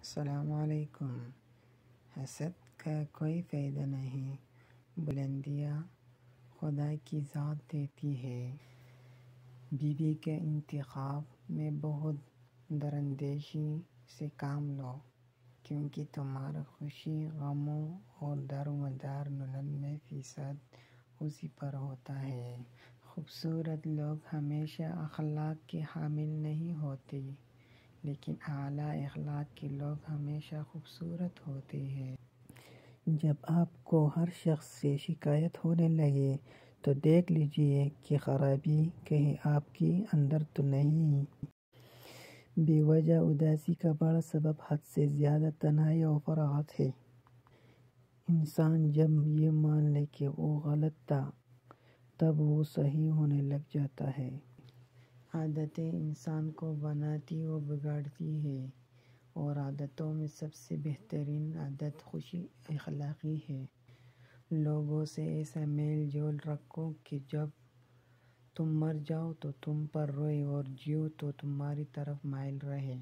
السلام علیکم۔ حسد کا کوئی فائدہ نہیں، بلندیاں خدا کی ذات دیتی ہے۔ بیوی کے انتخاب میں بہت دراندیشی سے کام لو، کیونکہ تمہارا خوشی، غموں اور دار و مدار 99% اسی پر ہوتا ہے۔ خوبصورت لوگ ہمیشہ اخلاق کے حامل نہیں ہوتے، لیکن اعلیٰ اخلاق کے لوگ ہمیشہ خوبصورت ہوتے ہیں۔ جب آپ کو ہر شخص سے شکایت ہونے لگے تو دیکھ لیجئے کہ خرابی کہیں آپ کے اندر تو نہیں۔ بے وجہ اداسی کا بڑا سبب حد سے زیادہ تنہائی اور فراغت ہے۔ انسان جب یہ مان لے کہ وہ غلط تھا، تب وہ صحیح ہونے لگ جاتا ہے۔ عادتیں انسان کو بناتی و بگاڑتی ہیں، اور عادتوں میں سب سے بہترین عادت خوش اخلاقی ہے۔ لوگوں سے ایسا میل جول رکھو کہ جب تم مر جاؤ تو تم پر روئے اور جیو تو تمہاری طرف مائل رہے۔